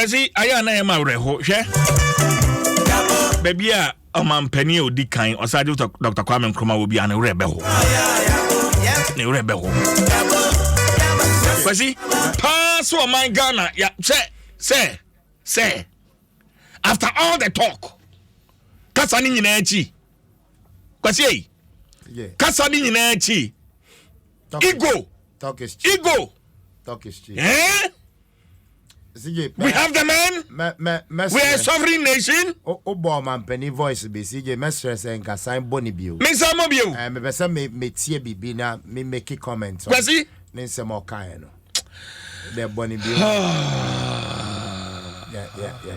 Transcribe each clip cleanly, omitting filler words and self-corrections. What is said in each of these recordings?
Kwasi aya na yema reho hwe baby a omampani odi kan osaje Dr. Kwame Nkrumah obi an rebe ho ne rebe ho Kwasi pass o my Ghana ya say after all the talk kasa ni nyina achi Kwasi kasa ni nyina achi ego talk is cheap. We have the man. We are a sovereign nation. Obama penny voice be CJ Mestres and Kassan Bonibio. Miss Amobio. Me besa me tie bibi na me make comments. Kwasi Nense mo kan no. The Bonibio. Yeah.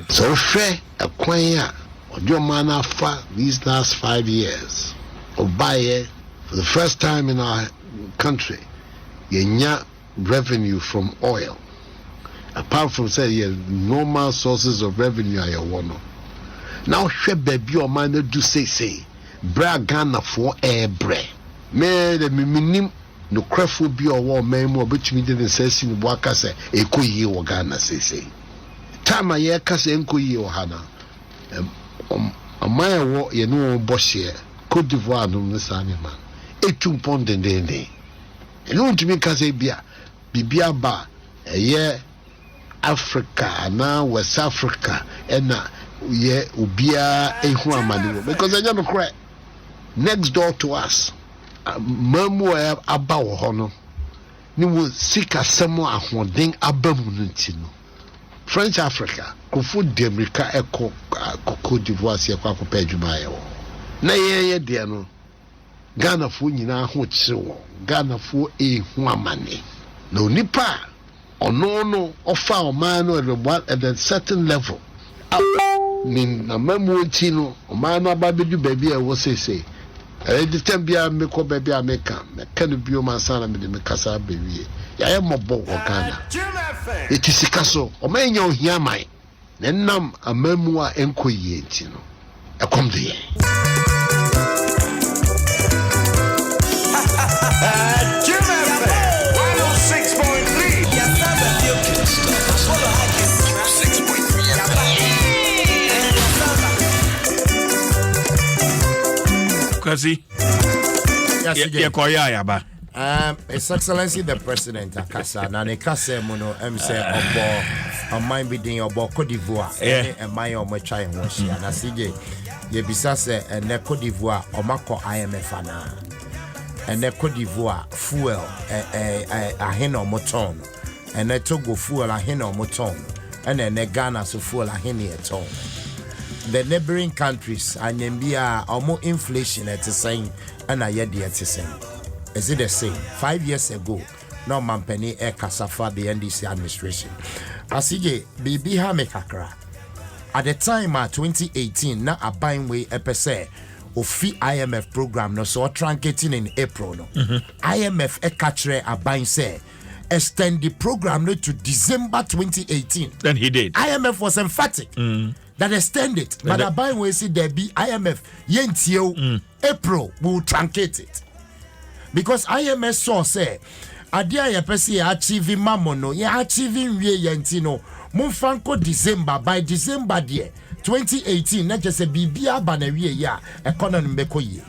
So fair a kwanya ojo man afa these last 5 years. Obaye for the first time in our country. Yenya revenue from oil. Apart from say normal sources of revenue are one. Now she baby or man do say bra Ghana for air bre. Me the minim no crefo bi or war man mo betimi dey say sin waka say ekoyi wo Ghana say. Time aye kasa enkoyi wo hana. Amaya wo ye no bo hye Cote d'Ivoire no nsane man. Etum pondendende. Eno ntimi kasa bia bibia ba eye Africa na West Africa and ye ubia ehu amani because I don't cry next door to us mamu aba wo hono ni wo sika samo ahoden abamu ntino French Africa kofu demrika eko Cote d'Ivoire se kwa kopa adwuma ye wo na ye de no Ghana fo nyina ho kyewo Ghana fo ehu amani no nipa no offer man at a certain level. Nin na mamu tino man ababedu baby I was say. The tempia me ko baby America. Me can be man sana me de kasa baby. Ya am mobo Ghana. It is kaso o man yo hia mai. Nenam amamu a enkoyi tino. E kom de Kwasi His Excellency the President Akasa na ne kasa mu no say obo mind be din obo Cote d'Ivoire e man o mo try ho hia na CJ ye bisa se ne Cote d'Ivoire o makọ IMF ana ne Cote d'Ivoire fuel ahena o mo ton ne Togo fuel ahena o mo ton ne Ghana so fuel ahena e ton. The neighboring countries anyambia omo inflation at the same and I yet the same. Is it the same? 5 years ago, no mampeni e kasafa the NDC administration. Asije bibi ha mekakra. At the time 2018 na abain way epese ofi IMF program no so truncating in April no. IMF e katre abain say extend the program no to December 2018. Then he did. IMF was emphatic. That extend it, but the buy we see there be IMF yentio April will truncate it because IMF saw say adia ya pesi achieving mamono ya achieving we yentino mumfanko December by December there 2018 not just a bibia banawie ya economy mekoye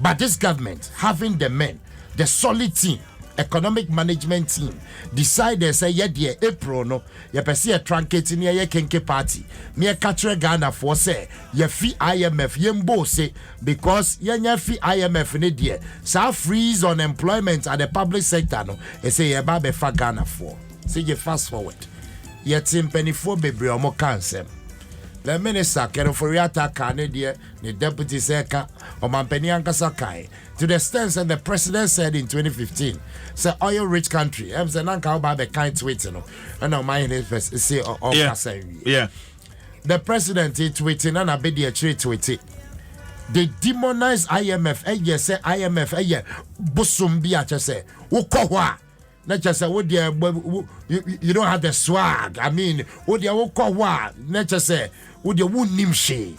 but this government having the men the solid team economic management team decided say yeah dear April no ye pese truncate ni ye kenke party me catch Ghana for say ye fi IMF yembo say because ye nya fi IMF ne dear sa freeze on employment at the public sector no e say ye ba be fa Ghana for say ye fast forward ye team penny for bebre omo cancel the minister Kenoforiata Canada the deputy seka o mampeni ankasa kai to the stance and the president said in 2015 say oil rich country em say nanka oba be kind tweet no and o my first say yeah the president tweeting and abedi a tweet they demonize IMF yes say IMF bosom bi a say wo ko ho a na just say wo dey you don't have the swag I mean wo dey wo ko ho a na just say wo dey wo nim she.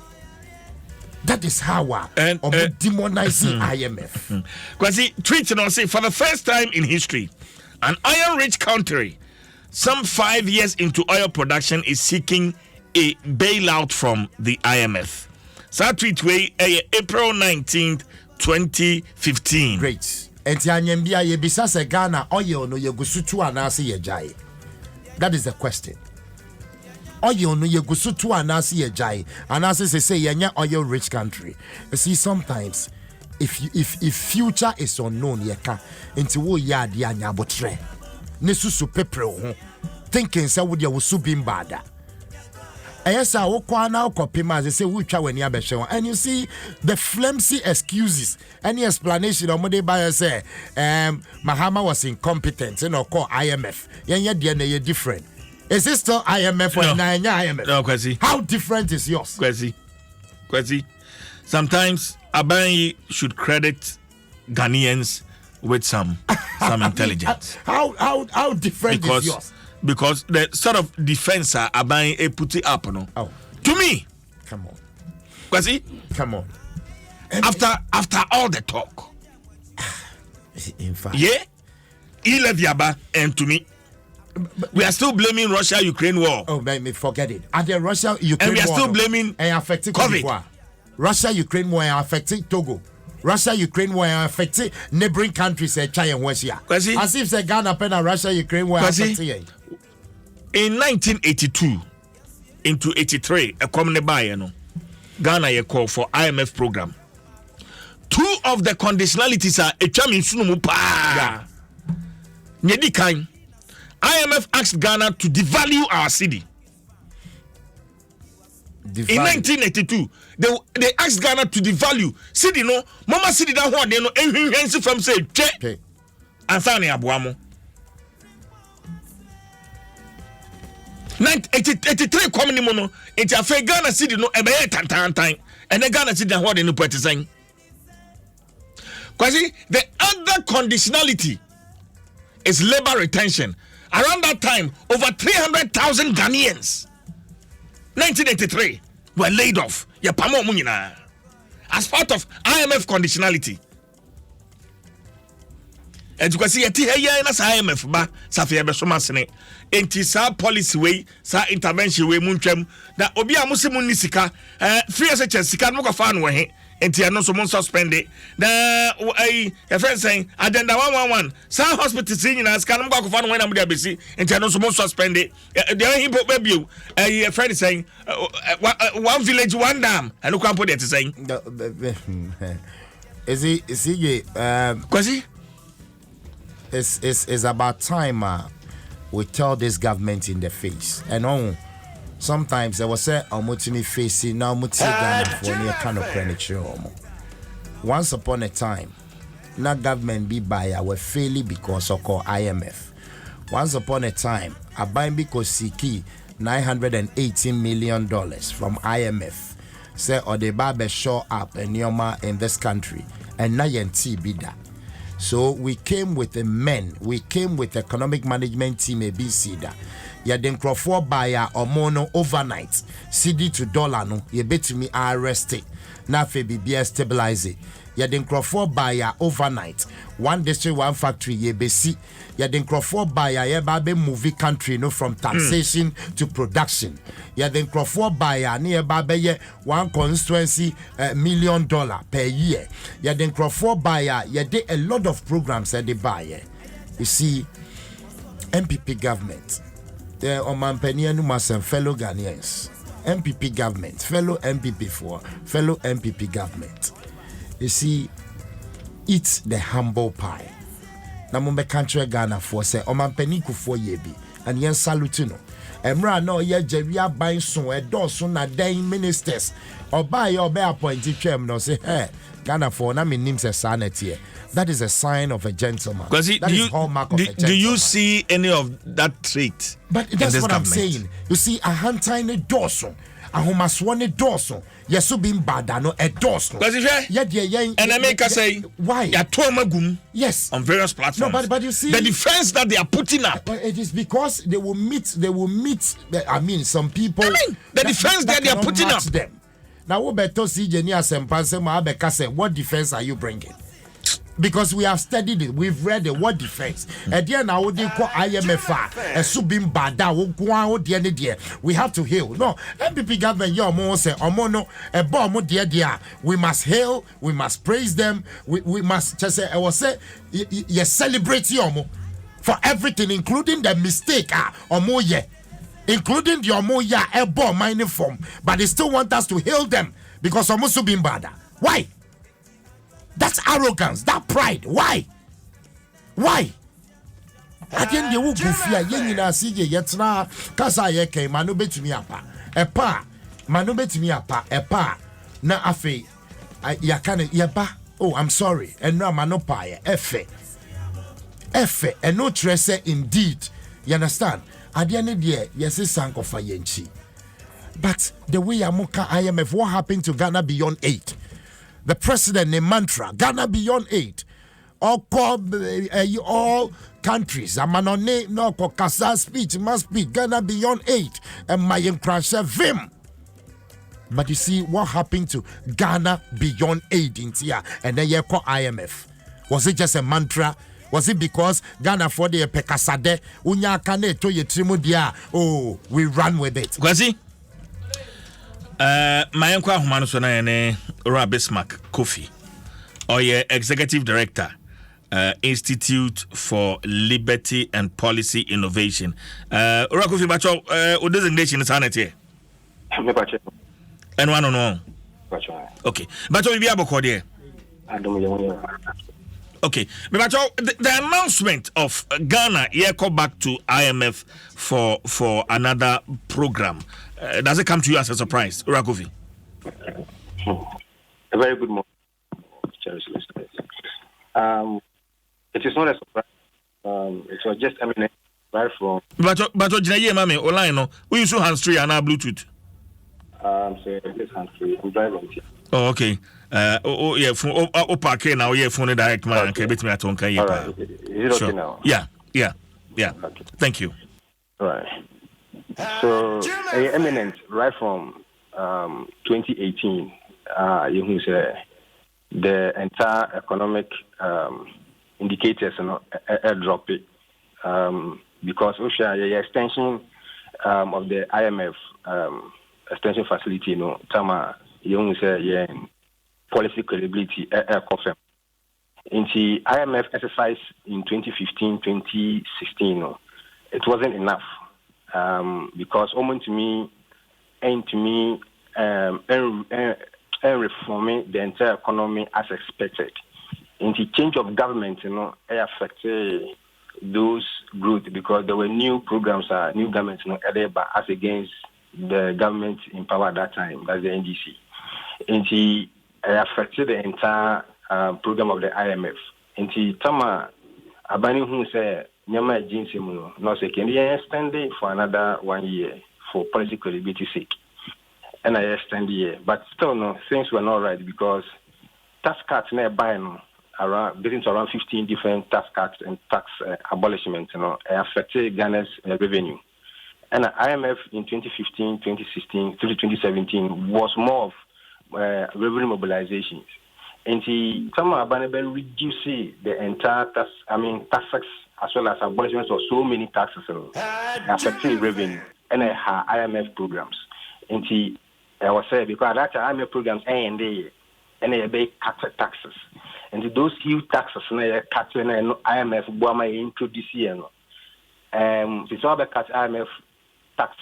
That is how demonizing IMF. Because he tweeted and say for the first time in history, an iron-rich country some 5 years into oil production, is seeking a bailout from the IMF. So tweet way April 19th, 2015. Great. Enti anyambia ye bisa se Ghana oil no yegusutu anase ye jai. That is the question. Oil no yegusutu anase ye jai. Anase say yenya oil rich country. You see, sometimes if future is unknown yeka into wo ya de anya botre. Ne susu pepre ho. Thinking say wo de wo su bimbada. Yes, I walk one now copy as they say we try when you and you see the flimsy excuses. Any explanation on Monday by say Mahama was incompetent, call IMF. Yeah, DNA different. Is it still IMF or IMF? No, Kwesi. How different is yours? Kwesi. Sometimes Abayi should credit Ghanaians with some intelligence. How different is yours? Because the sort of defense are buying a put it up, no. Oh, to me, come on, Kwesi, come on. After all the talk, in fact, yeah, and to me, we are still blaming Russia-Ukraine war. Oh, man, forget it. At the Russia-Ukraine war, and we are still blaming and affecting COVID. Russia-Ukraine war and affecting Togo. Russia-Ukraine war affecting neighboring countries. China and Russia. As if the Ghana pen and Russia-Ukraine war affecting. In 1982 into 83, a common buyer, Ghana ye call for IMF program. Two of the conditionalities are a chamin sunumupa. Nyedi kind. IMF asked Ghana to devalue our city. In 1982, they asked Ghana to devalue city. No, Mama city that one they no enhance from say che. Ansani abuamo. 1983 coming mono. It's a Ghana city no ebe tan and the Ghana city that what they no put saying. Because the other conditionality is labor retention. Around that time, over 300,000 Ghanaians, 1983, were laid off. As part of IMF conditionality. And you can see, IMF ba Safia Bessomasene, anti-sa policy way, sa intervention way, Munchem, that Obia Musimun Nisika, free as a Chessica, no fan way. Enti ano so mon suspend it na a friend saying agenda 111 some hospitals in na scan go fa no when am dey besi enti ano so mon suspend it dey him baby a friend saying one village one dam and go put it saying is he Kwesi it's about time we tell this government in the face and sometimes I was say omutimi facing now muti Ghana for near kind of furniture. Once upon a time, na government be buyer were failing because of called IMF. Once upon a time, I buy because Siki $918 million from IMF. Say or the barber show up and Yoma in this country and na yenti bida. So we came with the men, we came with the economic management team ABC da. Ya den crofo buyer or mono overnight CD to dollar no ye betumi arrest it na fe bibia stabilize it ya den crofo buyer overnight one district one factory ye besi ya den crofo buyer ye ba be movie country no from taxation to production ya den crofo buyer ne ye ba be ye one constituency $1 million per year ya den crofo buyer ye de a lot of programs at the buyer. You see, MPP government Oman Penianu Masem fellow Ghanaians, MPP government, fellow MPP for fellow MPP government. You see, eat the humble pie. Na mumbe country Ghana for say Oman Peniku for yebi and yen salutino. Emra no ye Jeria buying so a dosun na den ministers or buy your bear appointed chairman or say hey Ghana for na min names a sanity. That is a sign of a gentleman. That is hallmark of a gentleman. Do you see any of that trait? But that's what I'm saying. You see, a hand tiny dorso, a homaswane dorso, yesu bim badano, a dorso. And I make us say, why? Yes. On various platforms. No, but you see, the defense that they are putting up. It is because they will meet, some people. The defense that they are putting up. Them. Now, what better see Jenny Sempanse Maabeka say, what defense are you bringing? because we have studied it, we've read it. What defense? At the end, I would call IMF a subim bada. We have to hail. No, MPP government, your more say, Omono, a bomb, dear. We must hail, we must praise them, we must just say, I was say, you celebrate Yomo for everything, including the mistake, Omoye, including the Omoya, a bomb mining form, but they still want us to hail them because Omo subim bada. Why? That's arrogance, that pride. Why? I didn't know who fear yen in see yet now. Casa ye came, manu bet me apa. A pa, manu bet me apa, a pa. Na afe, ya can yaba. Oh, I'm sorry. And no manopa, efe, and no tresse indeed. You understand? I didn't dear, yes, it's sank of a yenchi. But the way Amoka IMF, what happened to Ghana beyond 8? The president named mantra Ghana beyond 8. All countries. Amanone no kokasa speech must be Ghana beyond 8. And Mayen crash vim. But you see what happened to Ghana beyond 8 in here, and then you call IMF. Was it just a mantra? Was it because Ghana for the pekasade unya kane to ye trimudia? Oh, we run with it. Kwasi. My uncle Humano Sonane Bismarck Kofi, or your executive director, Institute for Liberty and Policy Innovation. Kofi Bacho, what designation is sanity? And one on one. Okay, but we be able to there. Okay, but the announcement of Ghana go back to IMF for another program. Does it come to you as a surprise, Urakofi? A very good morning, listeners. It is not a surprise. It was just eminent right from. But mami, online no. We use hands free and our Bluetooth. So this hands free. I'm driving here. Oh, okay. Yeah, phone. Park now. Yeah, phone direct man. Okay, bet me at home. All right. Is it okay now? Yeah. Okay. Thank you. All right. So, eminent right from 2018, you can say the entire economic indicators are dropping because the extension of the IMF extension facility, Tama, you can say policy credibility confirmed. In the IMF exercise in 2015, 2016, it wasn't enough. Because reforming the entire economy as expected. In the change of government, it affected those growth because there were new programs, new governments, as against the government in power at that time, that's the NDC. And it affected the entire program of the IMF. And the Tama Abani who said, Nyama agency no second year extended for another 1 year for policy credibility sake. And I extend the year. But still things were not right because tax cuts nearby around 15 different tax cuts and tax abolishment affected Ghana's revenue. And IMF in 2015, 2016 through 2017 was more of revenue mobilizations. And the Tama Abanebe reduced the entire taxes as well as abolishment of so many taxes affecting revenue and IMF programs. And I was saying because that IMF programs and they cut taxes. And those huge taxes cut IMF Buama introduce here. It's all about IMF tax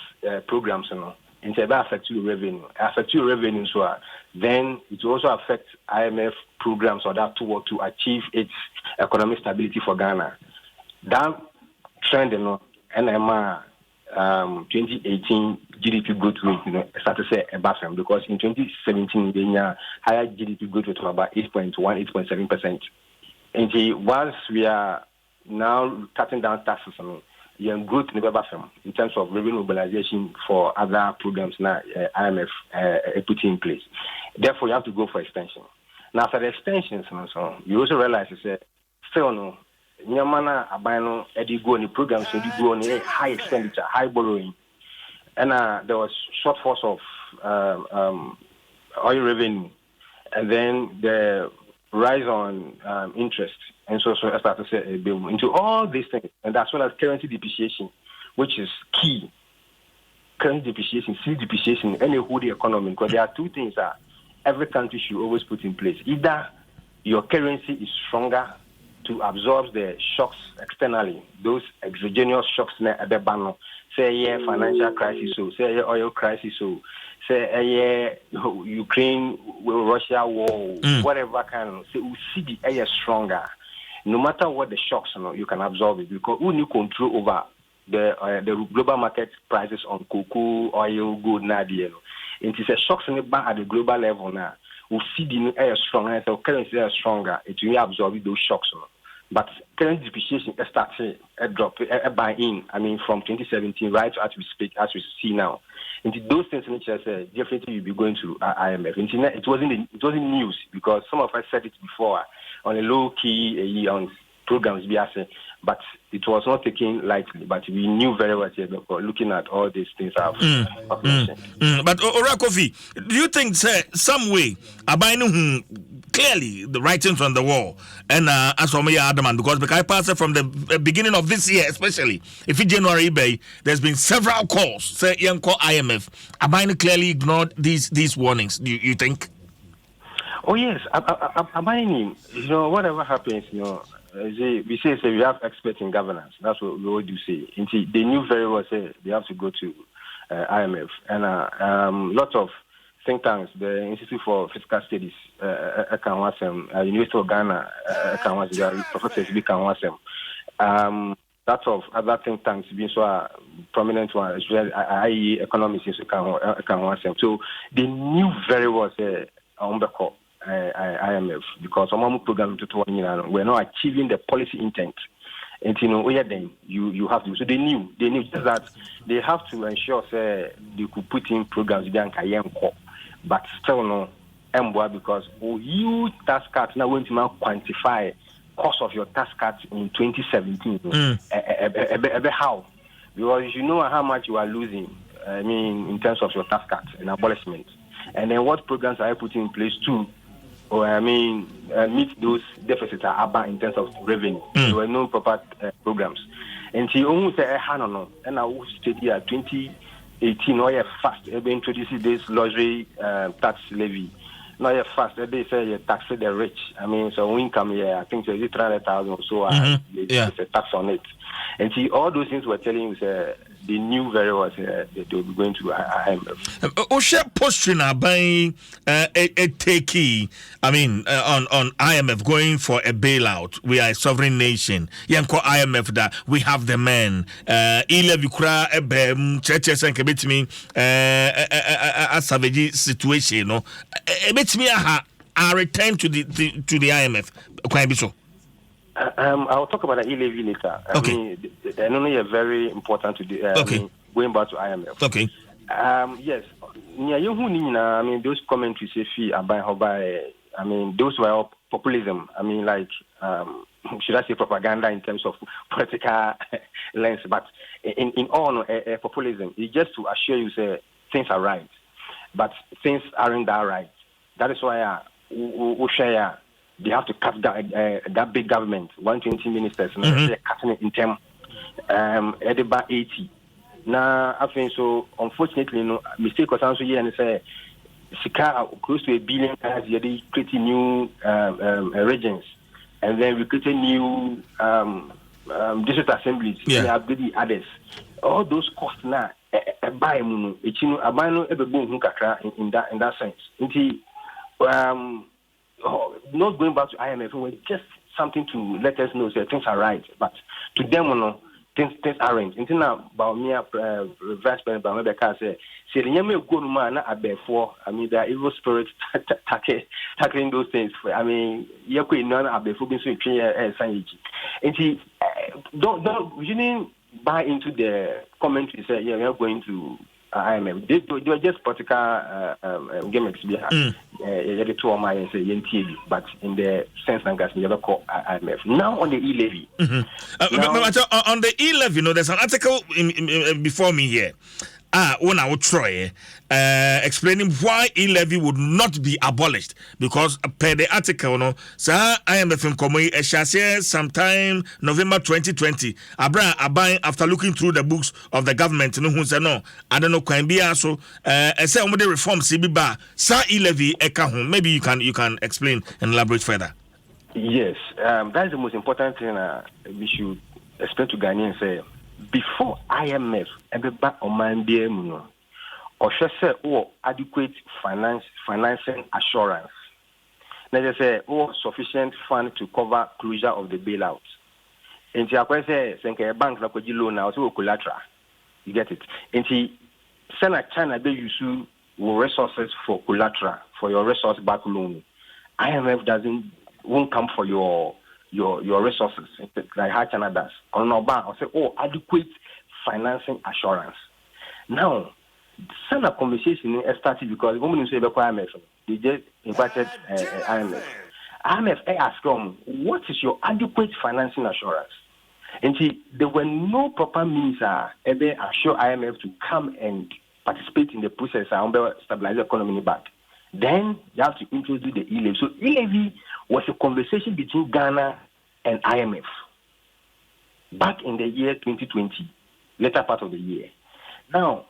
programs and it affects your revenue. Affect your revenue so then it also affects IMF programs or that to achieve its economic stability for Ghana. That trend, NMR 2018 GDP growth rate, started to say above them because in 2017 the higher GDP growth rate was about 8.1, 8.7%. And once we are now cutting down taxes, growth in in terms of revenue mobilization for other programs now IMF put in place. Therefore, you have to go for extension. Now, for the extensions, you also realize still Nyamana Abano Eddie go on the programs, Eddie go on high expenditure, high borrowing, and there was shortfalls of oil revenue, and then the rise on interest, and so I start to say into all these things, and as well as currency depreciation, which is key. Currency depreciation, sea depreciation, any whole economy, because there are two things that every country should always put in place. Either your currency is stronger to absorb the shocks externally, those exogenous shocks at the ban, say financial crisis, so say oil crisis, so say Ukraine, Russia war, whatever kind of, say we see the air stronger. No matter what the shocks, you can absorb it because we need control over the global market prices on cocoa, oil, gold, nadia. It is a shocks in the bank at the global level now. We see the air stronger, so currency is stronger. It will absorb those shocks. But currency depreciation starts a drop, a buy-in. I mean, from 2017 right as we speak, as we see now. And those things in nature say definitely you'll be going to IMF. And it wasn't news because some of us said it before on a low key on programs, but it was not taken lightly. But we knew very well looking at all these things I've mentioned. But Orakofi, do you think some way Abainu clearly the writings on the wall and as for me Adom, because I passed from the beginning of this year, especially if in January there's been several calls say young call IMF Abainu clearly ignored these warnings. Do you think? Oh yes, Abainu, whatever happens, we say we have experts in governance. That's what we all do say. They knew very well say they have to go to IMF and lots of think tanks, the Institute for Fiscal Studies, University of Ghana, Professor Kanwasem, lots of other think tanks being so prominent ones, i.e. economists in Kanwasem. So they knew very well say IMF because some program we're not achieving the policy intent. And then you have to. So they knew just that they have to ensure say they could put in programs but still no because you tax cuts now going to quantify cost of your tax cuts in 2017. How? Because you know how much you are losing. I mean, in terms of your tax cuts and abolishment, and then what programs are you putting in place too? Meet those deficits are about in terms of revenue. There were no proper programs. And she almost said, no. And I will state here 2018, no, fast, introducing this luxury tax levy. No, fast, they say you tax the rich. I mean, so income, I think there's 300,000 or so, there's a tax on it. And see, all those things were telling you, they knew very well that they would be going to IMF. Osha posture by a takey, on IMF going for a bailout. We are a sovereign nation. Yanko IMF that we have the men. Ile vikura churches and kebetimi a savage situation. No, ebetimi a return to the IMF. Quite be so. I'll talk about the e-levy later. Okay. I know you're very important to the going back to IMF. Okay. Yes. Those commentaries say those were all populism. Should I say propaganda in terms of political lens? But in all, populism is just to assure you say things are right, but things aren't that right. That is why we share. They have to cut that big government, 120 ministers, they're cutting it in term, at about 80. Now, I think so, unfortunately, mistake was also here and say, Sika close to $1 billion, they creating new regions, and then we created new district assemblies, we have the others. All those costs now, in that sense. Not going back to IMF, was just something to let us know that things are right, but to them, things aren't. Until now, Baumia, Vice President Baumia said, "Say the Yami go man there are evil spirits tackling those things. Yaku none are before being so clear and he don't you didn't buy into the commentary. Say, we are going to." IMF. They were just political gimmicks behind the two of my say but in the sense that we never call IMF. Now on the e-levy. On the e-levy, there's an article before me here. when I would try explaining why e-levy would not be abolished because per the article no sir IMF in Komoy shall sometime November 2020 Aban after looking through the books of the government no who say no I don't know can be so say the reform CB bar sir e-levy maybe you can explain and elaborate further. Yes, that is the most important thing we should explain to Ghanaians. Say before IMF, everybody on my BM, or should say, adequate financing assurance. Now they say, sufficient fund to cover closure of the bailout. And the say, a bank like loan now, so collateral. You get it. And the China they use resources for collateral for your resource back loan. IMF won't come for your resources like how China does. On our bank, I'll say, adequate financing assurance. Now, some conversation started because women say IMF, they just invited IMF. IMF asked them, what is your adequate financing assurance? And there were no proper means assure IMF to come and participate in the process and stabilize the economy back. Then you have to introduce the e-levy. So e-levy was a conversation between Ghana and IMF back in the year 2020, later part of the year. Now,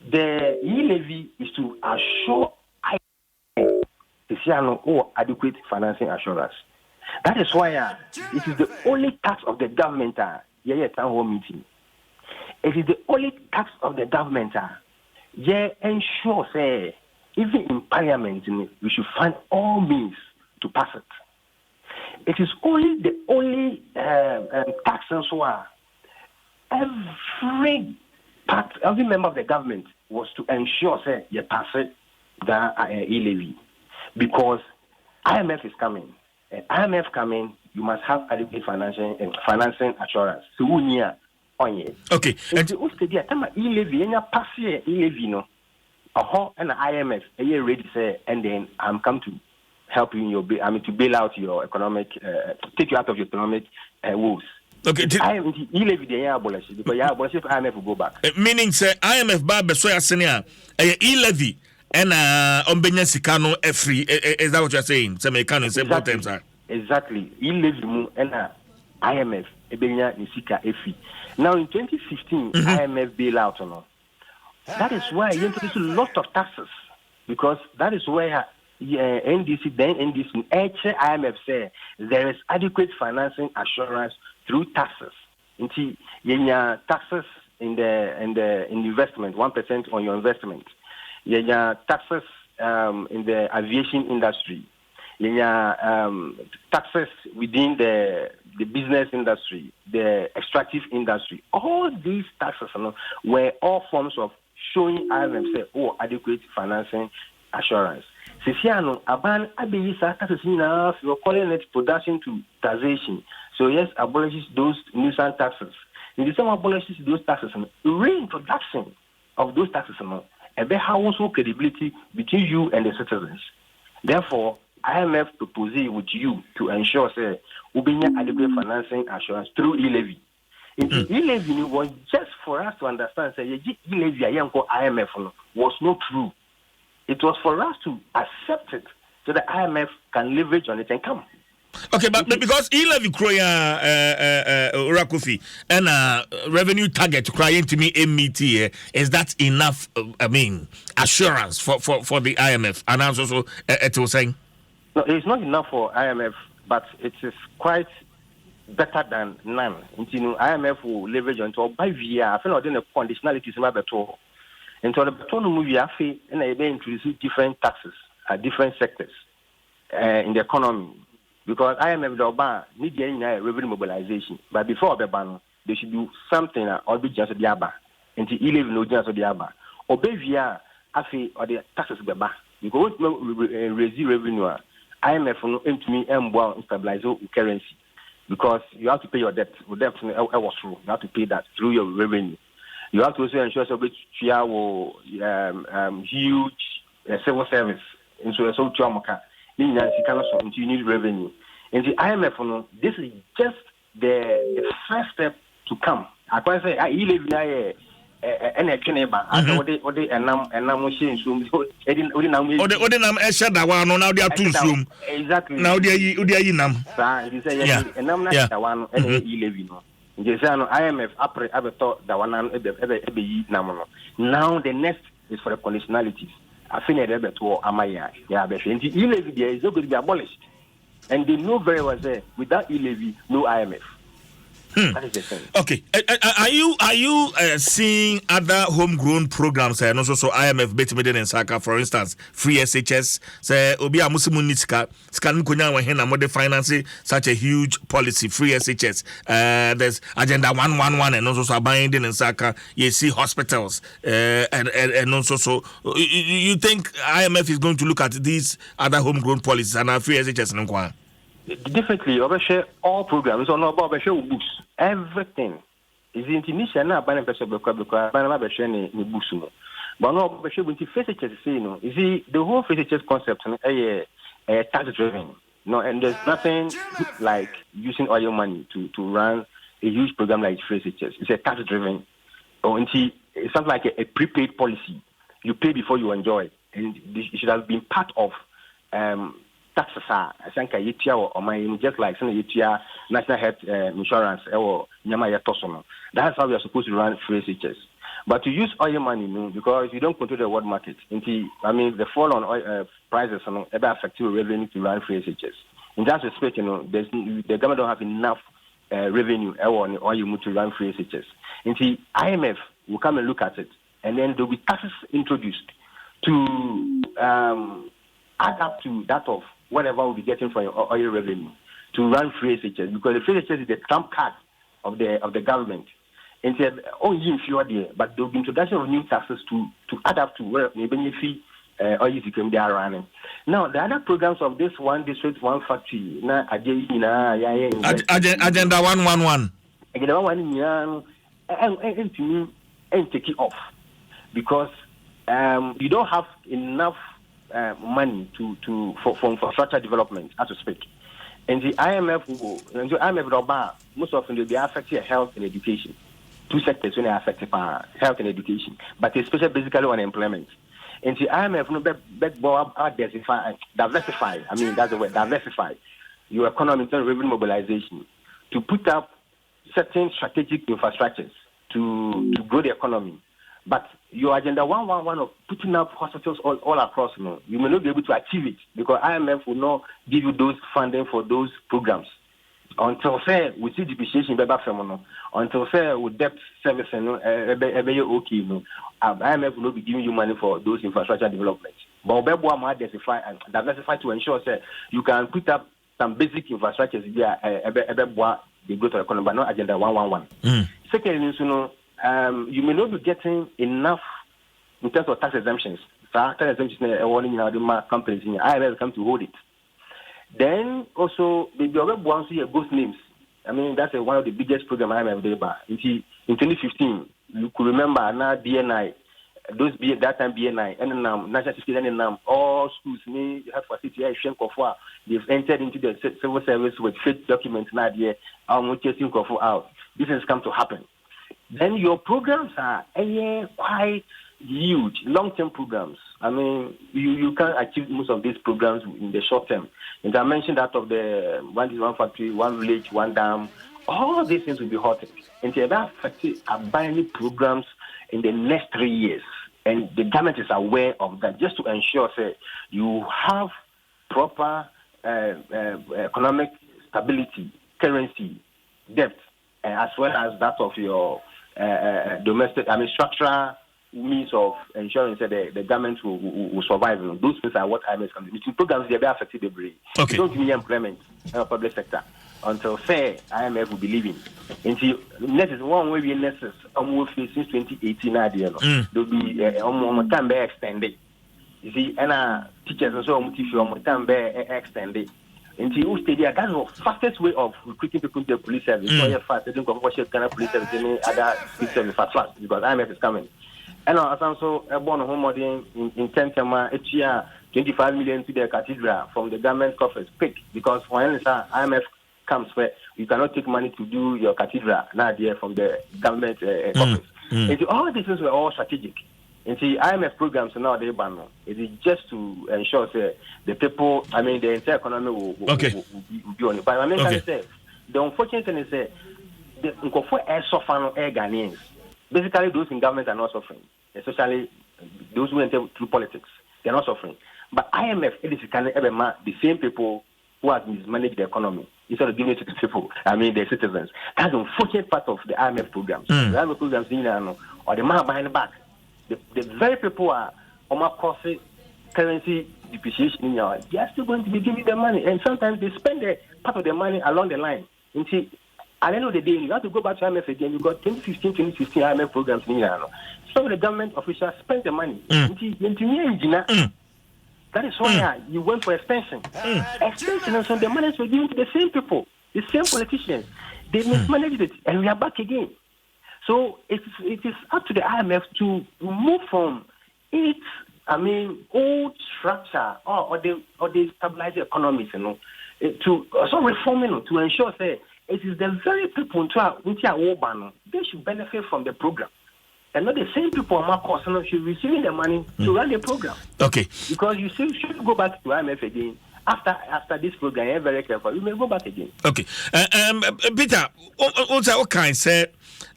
the e-levy is to assure IMF adequate financing assurance. That is why it is the only task of the government. Town hall meeting. It is the only task of the government. Ensure say. Even in parliament, we should find all means to pass it. It is only the only tax and so on. Every member of the government was to ensure say you pass it the e-levy because IMF is coming. And IMF coming, you must have adequate financing assurance. So we okay. And the time e-levy, pass e-levy no. And the IMF are ready to say, and then I'm come to help you in your to bail out your economic, take you out of your economic woes. Okay. E-levy they abolish because IMF will go back. Meaning say IMF ba beso ya senia e-levy and ombenya sikano free. Is that what you're saying? Say me can in simple terms are. Exactly. E-levy mu and IMF ebenya nisika free. Now in 2015 IMF bailout or no. That is why you introduce a lot of taxes because that is where NDC, then NDC, IMF say there is adequate financing assurance through taxes. Taxes in the investment, 1% on your investment. Taxes in the aviation industry. Taxes within the business industry, the extractive industry. All these taxes were all forms of showing IMF say, adequate financing assurance. Sisiano, Aban Abiyisa taxes enough, you're calling it production to taxation. So yes, abolishes those nuisance taxes. In the same abolishes those taxes, reintroduction of those taxes, and there has also credibility between you and the citizens. Therefore, IMF proposes with you to ensure say, adequate financing assurance through e-levy. E-levy was just for us to understand say e-levy IMF was not true. It was for us to accept it so that IMF can leverage on it and come. Okay, but because e-levy kroya Urakofi and revenue target crying to me MET is that enough? Assurance for the IMF and also it was saying. No, it's not enough for IMF, but it is quite better than none. IMF will leverage on to by via. I think the conditionalities in my better. And so the better move and they introduce different taxes at different sectors in the economy. Because IMF need revenue mobilization. But before the ban, they should do something or be just the aba. And the e-levy no just the aba. Or be via or the taxes beba. Because raise revenue. IMF no aim to me and stabilize currency. Because you have to pay your debt. Your debt was through. You have to pay that through your revenue. You have to also ensure huge civil service. And so you need revenue. And the IMF, this is just the first step to come. I can say, and a caneba. I know what they and now machine zoom. Odinam Esha Dawano, now they are two zoom. Exactly. Now they are Udayinam. And I'm not the one and Levino. IMF ever thought that one ever now the next is for the conditionalities. I think ever to Amaya. Yeah, but the e-levy is not going to be abolished. And they know very well that without e-levy, no IMF. That is the thing. Okay. Are you seeing other homegrown programs and also so IMF Betmeden and Saka, for instance, free SHS, say Obi Amusimu Nitska, Scan Kunya Wahena Mode financing such a huge policy, free SHS. There's Agenda 111 and also so binding and Saka, you see hospitals and also so you think IMF is going to look at these other homegrown policies and our free SHS and Nkwa? Definitely, overshare all programs on about overshare books. Everything is in initial now. Banana person because banana overshare ni books no. But no overshare when you face it, say no. You see the whole face concept a tax driven. No, and there's nothing like using all your money to run a huge program like face it. It's a tax driven. Or it's something like a prepaid policy. You pay before you enjoy, and it should have been part of. Taxes are or my just like national health insurance or that's how we are supposed to run free SHS. But to use oil money because you don't control the world market. The fall on oil prices ever affect your revenue to run free SHS. In that respect, the government don't have enough revenue on oil to run free SHS. IMF will come and look at it, and then there will be taxes introduced to add up to that of whatever we'll be getting from your oil revenue to run free SHS, because the free SHS is the trump card of the government. And said, if you are there, but there will be introduction of new taxes to add up to where maybe fee oil is become they are running. Now the other programs of this one district, one factory, Agenda 111. Agenda 111 and to me and take it off because you don't have enough money for infrastructure development, as to speak. And the IMF most often they'll be affecting health and education. Two sectors when they are affected by health and education, but especially basically on employment. And the IMF diversify. I mean that's the word, diversify your economy in terms of revenue mobilization to put up certain strategic infrastructures to grow the economy. But your Agenda 111 of putting up hospitals all across, you may not be able to achieve it because IMF will not give you those funding for those programs. Until say we see depreciation until say with debt service okay, IMF will not be giving you money for those infrastructure developments. But diversify to ensure say you can put up some basic infrastructures the growth of the economy, but not Agenda 111. Secondly, you may not be getting enough in terms of tax exemptions. Tax exemptions companies in IMF come to hold it. Then also the other ones here ghost names. I mean that's one of the biggest programs IMF did. In 2015, you could remember now BNI, that time BNI and National Security and all schools have facility they've entered into the civil service with fake documents now there. Chasing out. This has come to happen. Then your programs are quite huge, long-term programs. I mean, you can achieve most of these programs in the short term. And I mentioned that of the one factory, one village, one dam, all these things will be halted. And that factory are buying programs in the next 3 years. And the government is aware of that just to ensure that you have proper economic stability, currency, debt, as well as that of your domestic, structural means of ensuring that the government will survive. Those things are what IMF can do. The programs they are affected the brain. Okay. You don't give me employment in the public sector until fair IMF will be leaving. Until next is one way we next almost since 2018 there'll be time extended. You see, and teachers also time extended. Until that's the fastest way of recruiting people to the police service. So you're fast, they don't go for kind of police service, any other police service fast because IMF is coming. And also a born home in 10 each year, 25 million to the cathedral from the government coffers quick because when IMF comes where you cannot take money to do your cathedral now there from the government coffers. All these things were all strategic. And the IMF programs now they ban. It is just to ensure the people, the entire economy will be on it. But I mean, the unfortunate thing is the air suffering air Ghanaians. Basically, those in government are not suffering, especially those who enter through politics. They are not suffering. But IMF, it is the same people who have mismanaged the economy instead of giving it to the people, the citizens. That's the unfortunate part of the IMF programs. The IMF programs, or the man buying back. The very people are causing currency depreciation. They are still going to be giving them money, and sometimes they spend part of their money along the line. And see, at the end of the day, you have to go back to IMF again. You got 2015, 2016 IMF programs. Some of the government officials spend the money. That is why you went for extension. Extension, and so the money were given to the same people, the same politicians. They mismanaged it, and we are back again. So it is up to the IMF to move from its, old structure or the stabilized economies, to also reforming to ensure that it is the very people they should benefit from the program. And not the same people should receiving the money to run the program. Okay. Because you should go back to IMF again. After this program, you're very careful. You may go back again. Okay. Peter, also what kind say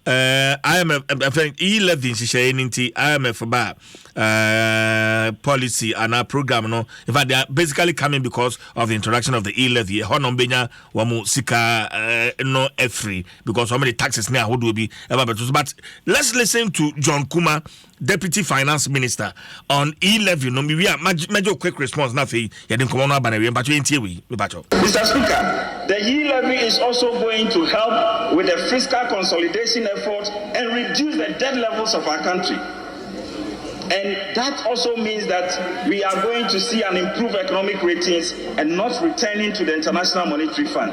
IMF E11 IMF about policy and our program no. In fact, they are basically coming because of the introduction of the E11. Honombenya wamu sika no free because how many taxes now would be. But let's listen to John Kuma, Deputy Finance Minister, on E11. No, we are major quick response. Nothing. You didn't come on but Mr. Speaker, the E-levy is also going to help with the fiscal consolidation effort and reduce the debt levels of our country. And that also means that we are going to see an improved economic ratings and not returning to the International Monetary Fund,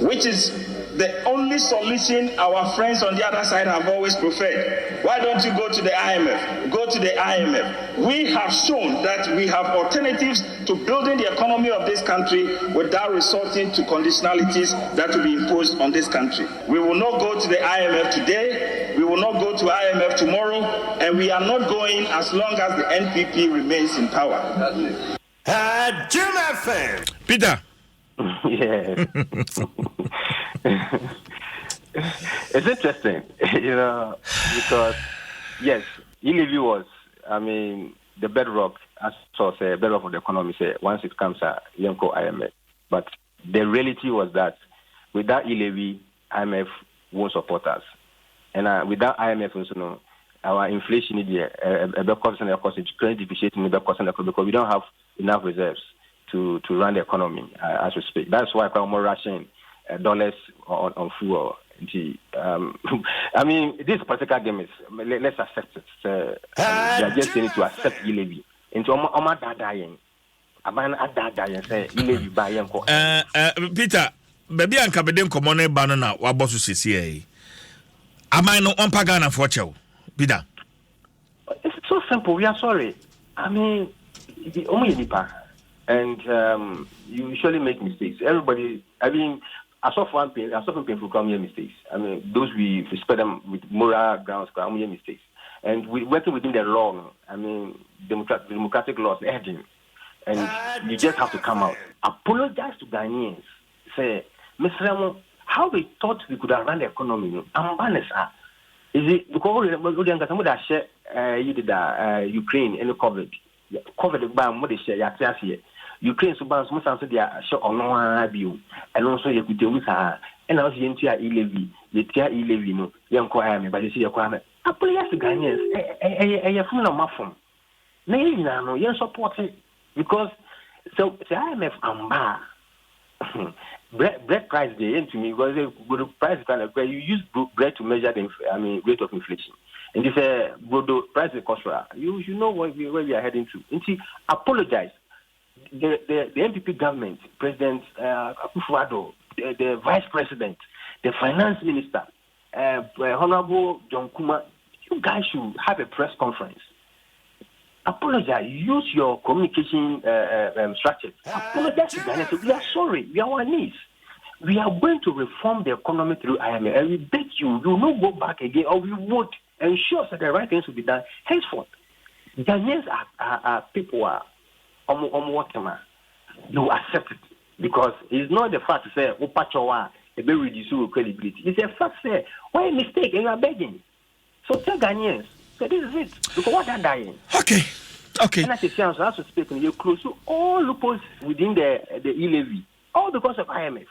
which is the only solution our friends on the other side have always preferred. Why don't you go to the IMF? Go to the IMF. We have shown that we have alternatives to building the economy of this country without resorting to conditionalities that will be imposed on this country. We will not go to the IMF today. We will not go to IMF tomorrow. And we are not going as long as the NPP remains in power. Jim FM. Peter. Yeah. It's interesting, because yes, E-levy was, the bedrock, as so say, bedrock of the economy. Say once it comes to Yanko IMF, but the reality was that without E-levy, IMF won't support us, and without IMF also, our inflation is currently depreciating because we don't have enough reserves to run the economy as we speak. That's why we're more rushing dollars on fuel. This political game is, let's accept it. We are just saying to accept E-levy. Into dying. Peter, baby, I'm coming common banana or boss to see. Am I no on Pagana for Chow? Peter. It's so simple. We are sorry. The only nipa. And you usually make mistakes. Everybody, as often people come here mistakes. Those we respect them with moral grounds, come here mistakes. And we working within the law. Democratic laws, and you just have to come out, apologize to Ghanaians. Say, Mr. Ramo, how we thought we could have run the economy? Is it because we share Ukraine and COVID by what they share here. Ukraine so ban some say they are sure on one bio and also you could do and also you enter E-levy you tia E-levy no you inquire me but you see you come apologize to Ghanaians you from no mafum na no you support it because so the IMF amba bread price they into me because the price kind of you use bread to measure the rate of inflation and this price the cost you know where we are heading to and apologize. The NPP government, President Akufo-Addo, the Vice President, the Finance Minister, Honorable John Kuma, you guys should have a press conference. Apologize. Use your communication structure. Apologize to Ghana. We are sorry. We are on our knees. we are going to reform the economy through IMF, and we bet you will not go back again, or we would ensure that the right things will be done. Henceforth, Ghanaians are people are they will accept it, because it's not the fact to say Opachowa a very reduced credibility. It's a fact to say why a mistake and you are begging. So tell Ghanaians, so this is it, because what are dying? Okay. And as a chance, as to speak, you close to all loopholes within the e-levy, all because of IMF.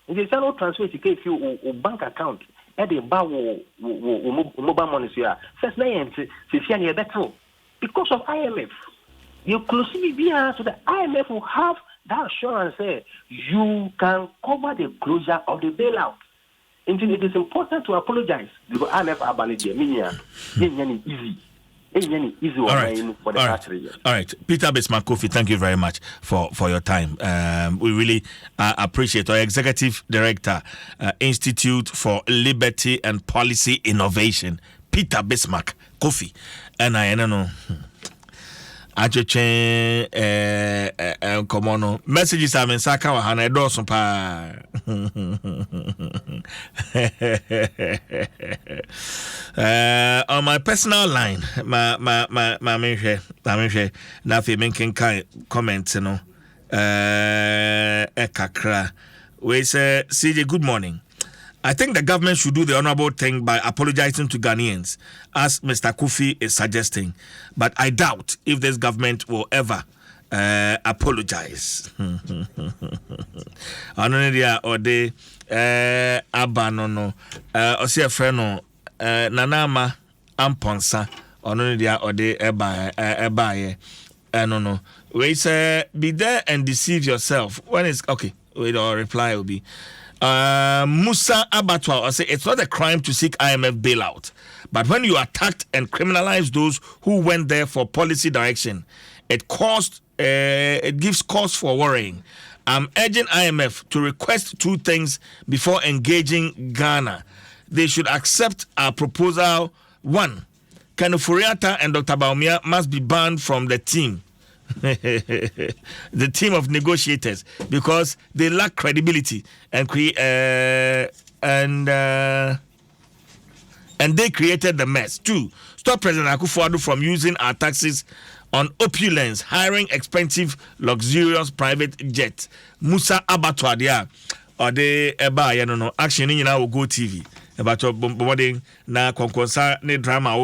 And they say no transfer to if you bank account at the bar mobile money. First, because of IMF. You close to so the IMF will have that assurance say you can cover the closure of the bailout. And it is important to apologize because IMF are banning easy. All right. For the past 3 years. All right. Peter Bismarck Kofi, thank you very much for your time. We really appreciate our Executive Director, Institute for Liberty and Policy Innovation, Peter Bismarck Kofi. And I don't know. Achoche komono messages have been saka wa hana edoso pa on my personal line ma menhwe na fe menken kai comment no kakra we say CJ, good morning. I think the government should do the honorable thing by apologizing to Ghanaians, as Mr. Kofi is suggesting. But I doubt if this government will ever apologize. Anonedia ode abanono osi afreno nanama amponsa anonedia ode ebaye no. We say be there and deceive yourself when it's okay. Wait, our reply will be Musa Abatwa, I say it's not a crime to seek IMF bailout, but when you attacked and criminalized those who went there for policy direction, it gives cause for worrying. I'm urging IMF to request two things before engaging Ghana. They should accept our proposal. One, Kanu Furiata and Dr. Baumia must be banned from the team. The team of negotiators, because they lack credibility and they created the mess. Two, stop President Akufo-Addo from using our taxes on opulence, hiring expensive, luxurious private jets. Musa Abatwa dia or the eba action in our Go TV about your bombarding na konkonsa ne drama.